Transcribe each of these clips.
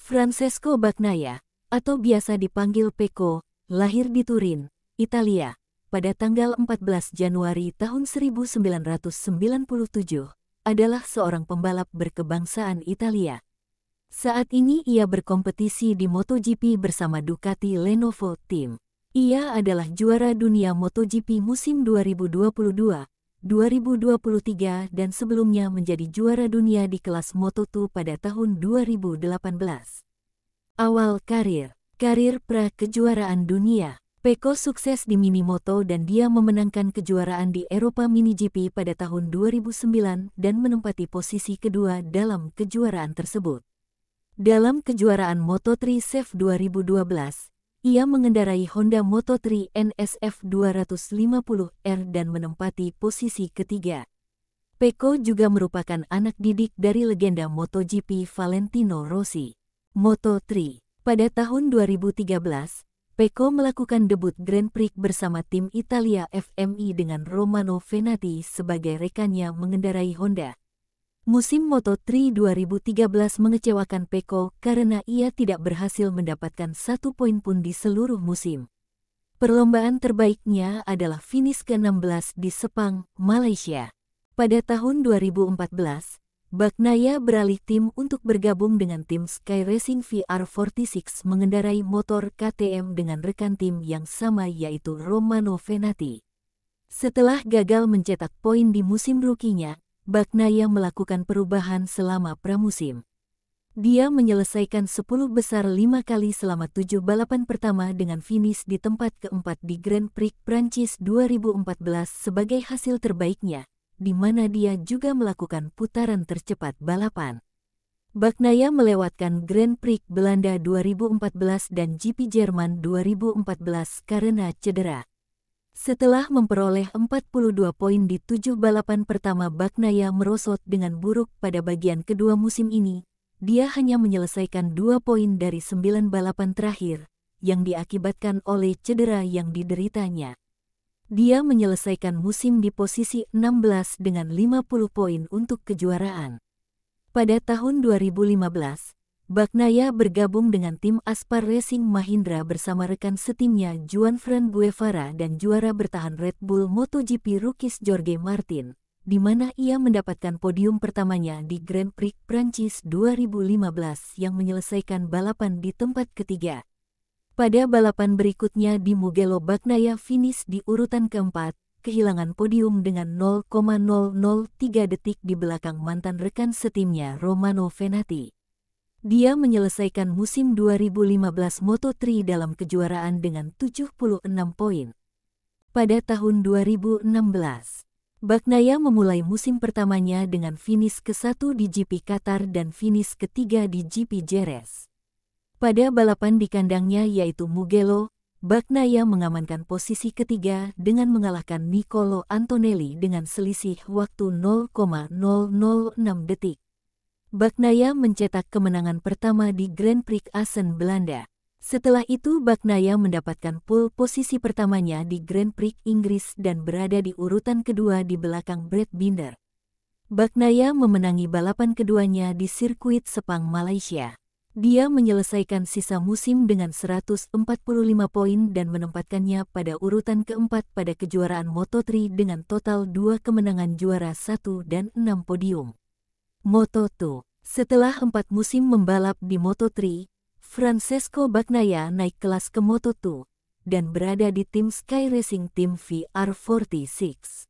Francesco Bagnaia, atau biasa dipanggil Pecco, lahir di Turin, Italia, pada tanggal 14 Januari tahun 1997, adalah seorang pembalap berkebangsaan Italia. Saat ini ia berkompetisi di MotoGP bersama Ducati Lenovo Team. Ia adalah juara dunia MotoGP musim 2022, 2023 dan sebelumnya menjadi juara dunia di kelas Moto2 pada tahun 2018. Awal karir pra-kejuaraan dunia. Pecco sukses di Minimoto dan dia memenangkan kejuaraan di Eropa MiniGP pada tahun 2009 dan menempati posisi kedua dalam kejuaraan tersebut. Dalam kejuaraan Moto3 SEF 2012, ia mengendarai Honda Moto3 NSF 250R dan menempati posisi ketiga. Pecco juga merupakan anak didik dari legenda MotoGP Valentino Rossi. Moto3. Pada tahun 2013, Pecco melakukan debut Grand Prix bersama tim Italia FMI dengan Romano Fenati sebagai rekannya mengendarai Honda. Musim Moto3 2013 mengecewakan Pecco karena ia tidak berhasil mendapatkan 1 poin pun di seluruh musim. Perlombaan terbaiknya adalah finish ke-16 di Sepang, Malaysia. Pada tahun 2014, Bagnaia beralih tim untuk bergabung dengan tim Sky Racing VR46 mengendarai motor KTM dengan rekan tim yang sama yaitu Romano Fenati. Setelah gagal mencetak poin di musim rukinya, Bagnaia melakukan perubahan selama pramusim. Dia menyelesaikan 10 besar 5 kali selama 7 balapan pertama dengan finish di tempat keempat di Grand Prix Prancis 2014 sebagai hasil terbaiknya, di mana dia juga melakukan putaran tercepat balapan. Bagnaia melewatkan Grand Prix Belanda 2014 dan GP Jerman 2014 karena cedera. Setelah memperoleh 42 poin di 7 balapan pertama, Bagnaia merosot dengan buruk pada bagian kedua musim ini. Dia hanya menyelesaikan 2 poin dari 9 balapan terakhir, yang diakibatkan oleh cedera yang dideritanya. Dia menyelesaikan musim di posisi 16 dengan 50 poin untuk kejuaraan. Pada tahun 2015, Bagnaia bergabung dengan tim Aspar Racing Mahindra bersama rekan setimnya Juan-Fran Guevara dan juara bertahan Red Bull MotoGP Rookies Jorge Martin, di mana ia mendapatkan podium pertamanya di Grand Prix Prancis 2015 yang menyelesaikan balapan di tempat ketiga. Pada balapan berikutnya di Mugello, Bagnaia finish di urutan keempat, kehilangan podium dengan 0,003 detik di belakang mantan rekan setimnya Romano Fenati. Dia menyelesaikan musim 2015 Moto3 dalam kejuaraan dengan 76 poin. Pada tahun 2016, Bagnaia memulai musim pertamanya dengan finish ke-1 di GP Qatar dan finish ketiga di GP Jerez. Pada balapan di kandangnya yaitu Mugello, Bagnaia mengamankan posisi ketiga dengan mengalahkan Nicolo Antonelli dengan selisih waktu 0,006 detik. Bagnaia mencetak kemenangan pertama di Grand Prix Assen, Belanda. Setelah itu Bagnaia mendapatkan pole posisi pertamanya di Grand Prix Inggris dan berada di urutan kedua di belakang Brad Binder. Bagnaia memenangi balapan keduanya di sirkuit Sepang, Malaysia. Dia menyelesaikan sisa musim dengan 145 poin dan menempatkannya pada urutan keempat pada kejuaraan Moto3 dengan total 2 kemenangan, juara 1 dan 6 podium. Moto2. Setelah 4 musim membalap di Moto3, Francesco Bagnaia naik kelas ke Moto2 dan berada di tim Sky Racing Team VR46.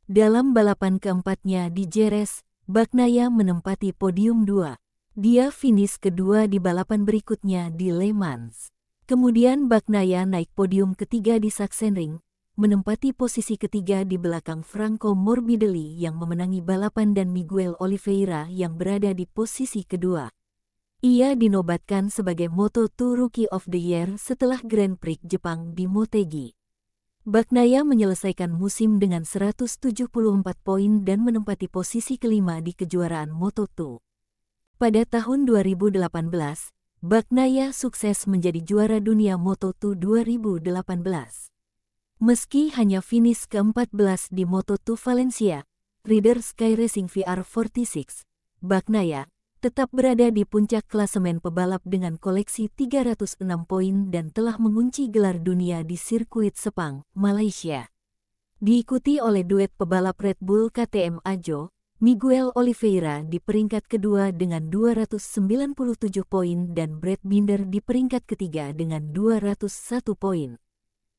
Dalam balapan keempatnya di Jerez, Bagnaia menempati podium 2. Dia finish kedua di balapan berikutnya di Le Mans. Kemudian Bagnaia naik podium ketiga di Sachsenring, menempati posisi ketiga di belakang Franco Morbidelli yang memenangi balapan dan Miguel Oliveira yang berada di posisi kedua. Ia dinobatkan sebagai Moto2 Rookie of the Year setelah Grand Prix Jepang di Motegi. Bagnaia menyelesaikan musim dengan 174 poin dan menempati posisi kelima di kejuaraan Moto2. Pada tahun 2018, Bagnaia sukses menjadi juara dunia Moto2 2018. Meski hanya finish ke-14 di Moto2 Valencia, rider Sky Racing VR46, Bagnaia tetap berada di puncak klasemen pebalap dengan koleksi 306 poin dan telah mengunci gelar dunia di sirkuit Sepang, Malaysia. Diikuti oleh duet pebalap Red Bull KTM Ajo, Miguel Oliveira di peringkat kedua dengan 297 poin dan Brad Binder di peringkat ketiga dengan 201 poin.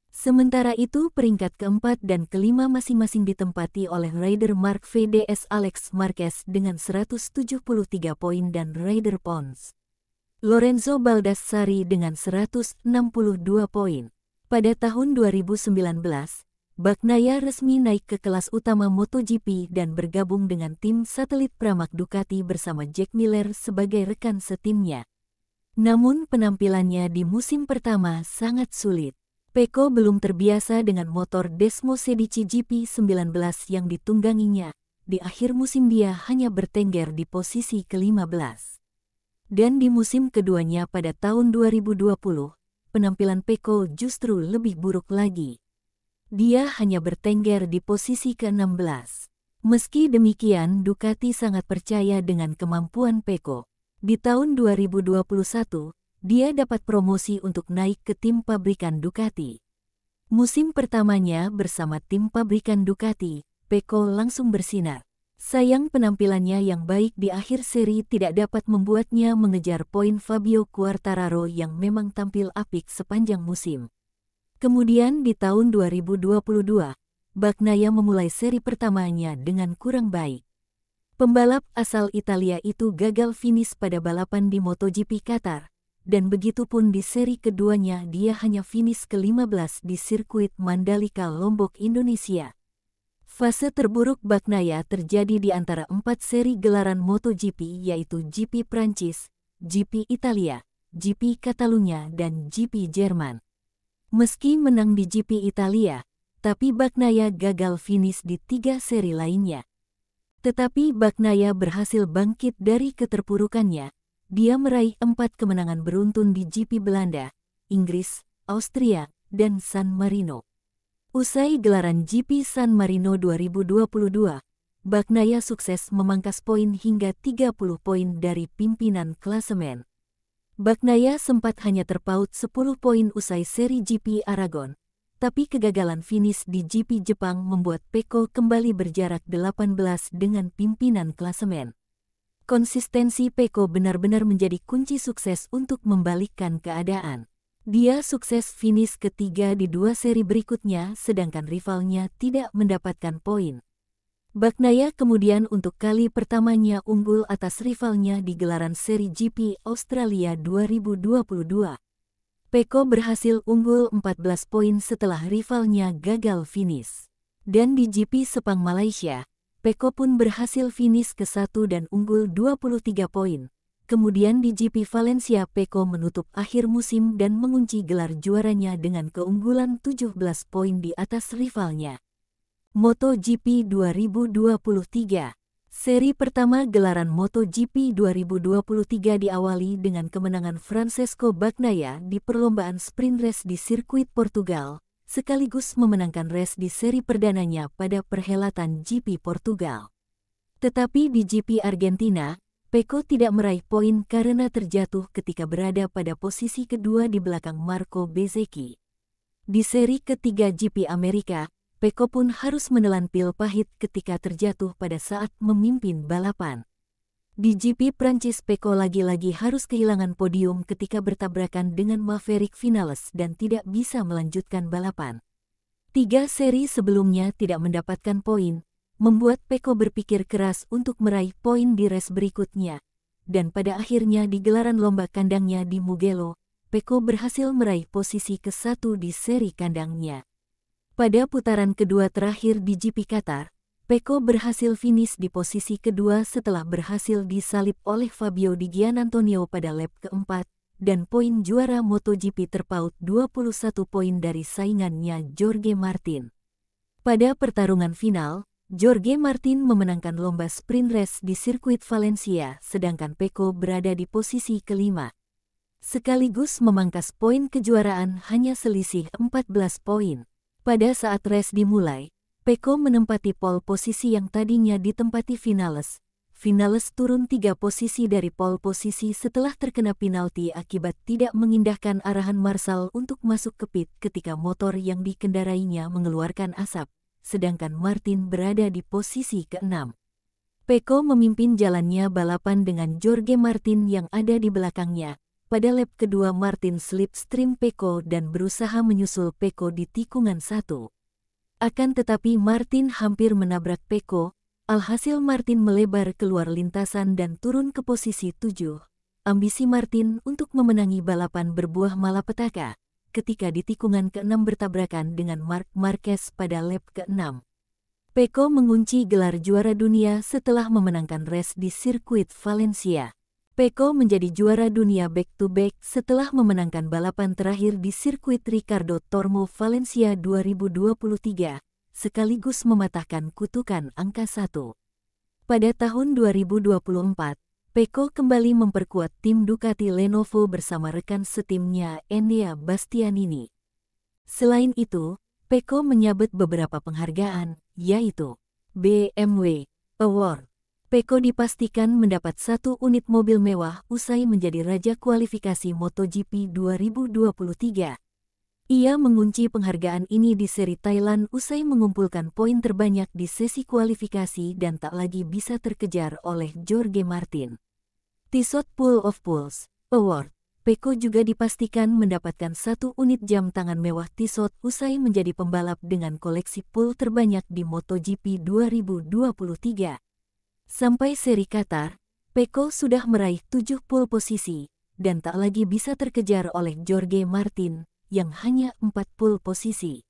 Sementara itu peringkat keempat dan kelima masing-masing ditempati oleh rider Mark VDS Alex Marquez dengan 173 poin dan rider Pons Lorenzo Baldassari dengan 162 poin. Pada tahun 2019, Bagnaia resmi naik ke kelas utama MotoGP dan bergabung dengan tim satelit Pramac Ducati bersama Jack Miller sebagai rekan setimnya. Namun penampilannya di musim pertama sangat sulit. Pecco belum terbiasa dengan motor Desmo Sedici GP19 yang ditungganginya. Di akhir musim dia hanya bertengger di posisi ke-15. Dan di musim keduanya pada tahun 2020, penampilan Pecco justru lebih buruk lagi. Dia hanya bertengger di posisi ke-16. Meski demikian, Ducati sangat percaya dengan kemampuan Pecco. Di tahun 2021, dia dapat promosi untuk naik ke tim pabrikan Ducati. Musim pertamanya bersama tim pabrikan Ducati, Pecco langsung bersinar. Sayang penampilannya yang baik di akhir seri tidak dapat membuatnya mengejar poin Fabio Quartararo yang memang tampil apik sepanjang musim. Kemudian di tahun 2022, Bagnaia memulai seri pertamanya dengan kurang baik. Pembalap asal Italia itu gagal finish pada balapan di MotoGP Qatar. Dan begitupun di seri keduanya dia hanya finish ke-15 di sirkuit Mandalika Lombok, Indonesia. Fase terburuk Bagnaia terjadi di antara 4 seri gelaran MotoGP yaitu GP Prancis, GP Italia, GP Catalunya dan GP Jerman. Meski menang di GP Italia, tapi Bagnaia gagal finish di 3 seri lainnya. Tetapi Bagnaia berhasil bangkit dari keterpurukannya. Dia meraih 4 kemenangan beruntun di GP Belanda, Inggris, Austria, dan San Marino. Usai gelaran GP San Marino 2022, Bagnaia sukses memangkas poin hingga 30 poin dari pimpinan klasemen. Bagnaia sempat hanya terpaut 10 poin usai seri GP Aragon, tapi kegagalan finish di GP Jepang membuat Pecco kembali berjarak 18 dengan pimpinan klasemen. Konsistensi Pecco benar-benar menjadi kunci sukses untuk membalikkan keadaan. Dia sukses finish ketiga di 2 seri berikutnya sedangkan rivalnya tidak mendapatkan poin. Bagnaia kemudian untuk kali pertamanya unggul atas rivalnya di gelaran seri GP Australia 2022. Pecco berhasil unggul 14 poin setelah rivalnya gagal finish. Dan di GP Sepang Malaysia, Pecco pun berhasil finish ke-1 dan unggul 23 poin. Kemudian di GP Valencia Pecco menutup akhir musim dan mengunci gelar juaranya dengan keunggulan 17 poin di atas rivalnya. MotoGP 2023. Seri pertama gelaran MotoGP 2023 diawali dengan kemenangan Francesco Bagnaia di perlombaan sprint race di sirkuit Portugal, sekaligus memenangkan race di seri perdananya pada perhelatan GP Portugal. Tetapi di GP Argentina, Pecco tidak meraih poin karena terjatuh ketika berada pada posisi kedua di belakang Marco Bezzecchi. Di seri ketiga GP Amerika, Pecco pun harus menelan pil pahit ketika terjatuh pada saat memimpin balapan. Di GP Prancis Pecco lagi-lagi harus kehilangan podium ketika bertabrakan dengan Maverick Vinales dan tidak bisa melanjutkan balapan. 3 seri sebelumnya tidak mendapatkan poin, membuat Pecco berpikir keras untuk meraih poin di race berikutnya. Dan pada akhirnya di gelaran lomba kandangnya di Mugello, Pecco berhasil meraih posisi ke-1 di seri kandangnya. Pada putaran kedua terakhir di GP Qatar, Pecco berhasil finish di posisi kedua setelah berhasil disalip oleh Fabio Di Giannantonio pada lap keempat, dan poin juara MotoGP terpaut 21 poin dari saingannya Jorge Martin. Pada pertarungan final, Jorge Martin memenangkan lomba sprint race di sirkuit Valencia, sedangkan Pecco berada di posisi kelima. Sekaligus memangkas poin kejuaraan hanya selisih 14 poin. Pada saat race dimulai, Pecco menempati pole posisi yang tadinya ditempati Vinales. Vinales turun 3 posisi dari pole posisi setelah terkena penalti akibat tidak mengindahkan arahan Marshall untuk masuk ke pit ketika motor yang dikendarainya mengeluarkan asap, sedangkan Martin berada di posisi ke-6. Pecco memimpin jalannya balapan dengan Jorge Martin yang ada di belakangnya. Pada lap kedua Martin slipstream Pecco dan berusaha menyusul Pecco di tikungan 1. Akan tetapi Martin hampir menabrak Pecco. Alhasil Martin melebar keluar lintasan dan turun ke posisi 7. Ambisi Martin untuk memenangi balapan berbuah malapetaka ketika di tikungan ke-6 bertabrakan dengan Marc Marquez pada lap ke-6. Pecco mengunci gelar juara dunia setelah memenangkan race di sirkuit Valencia. Pecco menjadi juara dunia back-to-back setelah memenangkan balapan terakhir di sirkuit Ricardo Tormo Valencia 2023. Sekaligus mematahkan kutukan angka 1. Pada tahun 2024, Pecco kembali memperkuat tim Ducati Lenovo bersama rekan setimnya Enea Bastianini. Selain itu, Pecco menyabet beberapa penghargaan, yaitu BMW Award. Pecco dipastikan mendapat 1 unit mobil mewah usai menjadi raja kualifikasi MotoGP 2023. Ia mengunci penghargaan ini di seri Thailand usai mengumpulkan poin terbanyak di sesi kualifikasi dan tak lagi bisa terkejar oleh Jorge Martin. Tissot Pool of Pools Award. Pecco juga dipastikan mendapatkan 1 unit jam tangan mewah Tissot usai menjadi pembalap dengan koleksi pole terbanyak di MotoGP 2023. Sampai seri Qatar, Pecco sudah meraih 7 pole posisi dan tak lagi bisa terkejar oleh Jorge Martin yang hanya 4 pole posisi.